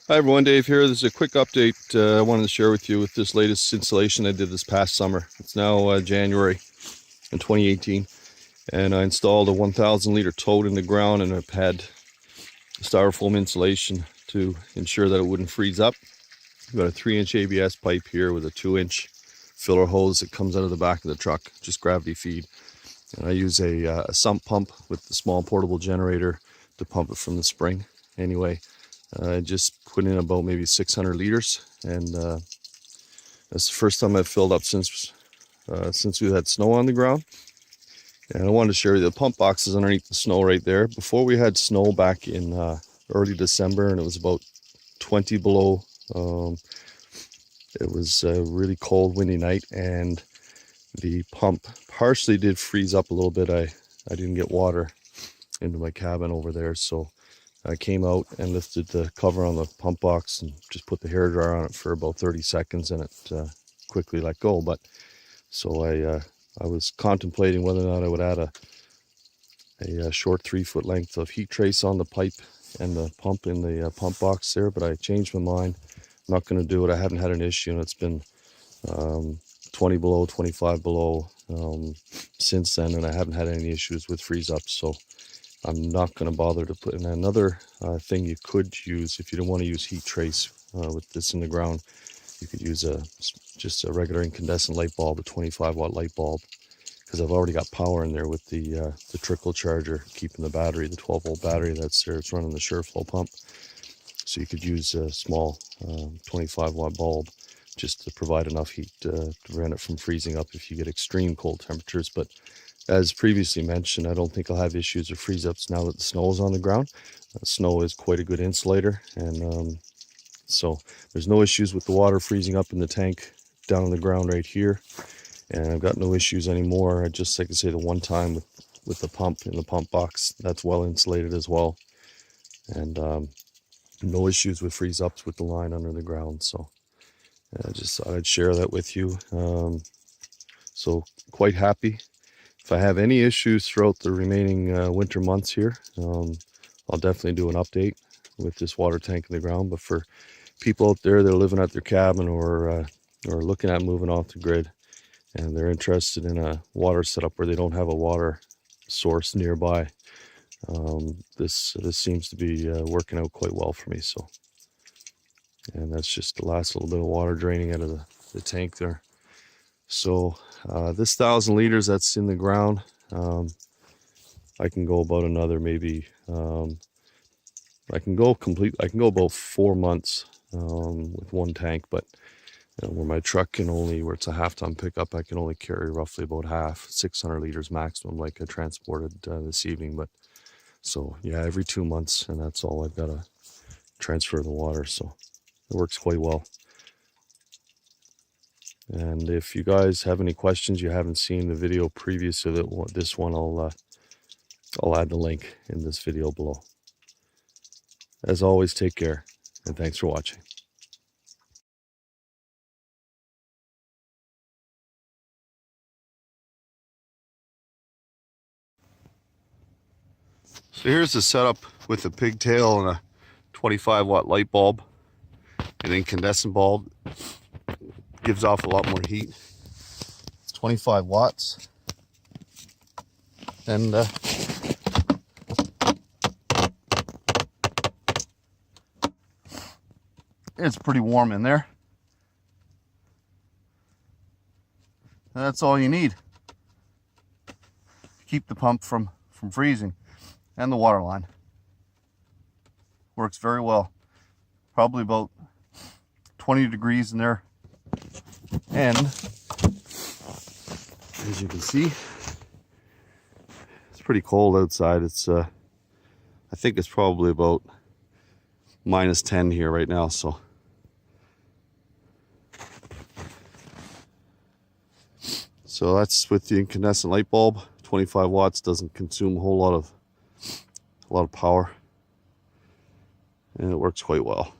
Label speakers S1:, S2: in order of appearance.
S1: Hi everyone, Dave here. This is a quick update I wanted to share with you with this latest installation I did this past summer. It's now January in 2018, and I installed a 1,000 liter tote in the ground, and I've had styrofoam insulation to ensure that it wouldn't freeze up. I've got a 3-inch ABS pipe here with a 2-inch filler hose that comes out of the back of the truck, just gravity feed. And I use a sump pump with the small portable generator to pump it from the spring. Anyway, I just put in about maybe 600 liters, and that's the first time I've filled up since we had snow on the ground. And I wanted to share the pump box is underneath the snow right there. Before we had snow back in early December, and it was about 20 below. It was a really cold, windy night, and the pump partially did freeze up a little bit. I didn't get water into my cabin over there, so I came out and lifted the cover on the pump box and just put the hairdryer on it for about 30 seconds, and it quickly let go. But so I was contemplating whether or not I would add a short 3-foot length of heat trace on the pipe and the pump in the pump box there, but I changed my mind. I'm not going to do it. I haven't had an issue, and it's been 20 below, 25 below since then, and I haven't had any issues with freeze up, so I'm not going to bother to put in. Another thing you could use, if you don't want to use heat trace with this in the ground, you could use just a regular incandescent light bulb, a 25-watt light bulb, because I've already got power in there with the trickle charger, keeping the battery, the 12-volt battery that's there. It's running the SureFlow pump. So you could use a small 25-watt bulb just to provide enough heat to prevent it from freezing up if you get extreme cold temperatures. But as previously mentioned, I don't think I'll have issues with freeze ups now that the snow is on the ground. Snow is quite a good insulator, and so there's no issues with the water freezing up in the tank down on the ground right here. And I've got no issues anymore. I just, like I say, the one time with the pump in the pump box, that's well insulated as well. And no issues with freeze ups with the line under the ground. So I just thought I'd share that with you. So quite happy. If I have any issues throughout the remaining winter months here, I'll definitely do an update with this water tank in the ground. But for people out there that are living at their cabin or looking at moving off the grid, and they're interested in a water setup where they don't have a water source nearby, this seems to be working out quite well for me. So, and that's just the last little bit of water draining out of the tank there. So this 1,000 liters that's in the ground, I can go about another maybe, I can go about 4 months with one tank. But where my truck can only, where it's a half-ton pickup, I can only carry roughly about half, 600 liters maximum, like I transported this evening. But so yeah, every 2 months, and that's all I've got to transfer the water. So it works quite well. And if you guys have any questions, you haven't seen the video previous to this one, I'll add the link in this video below. As always, take care, and thanks for watching. So here's the setup with a pigtail and a 25-watt light bulb. An incandescent bulb gives off a lot more heat. It's 25 watts. And it's pretty warm in there. And that's all you need to keep the pump from freezing. And the water line works very well. Probably about 20 degrees in there. And as you can see, it's pretty cold outside. It's I think it's probably about -10 here right now. So that's with the incandescent light bulb. 25 watts, doesn't consume a lot of power, and it works quite well.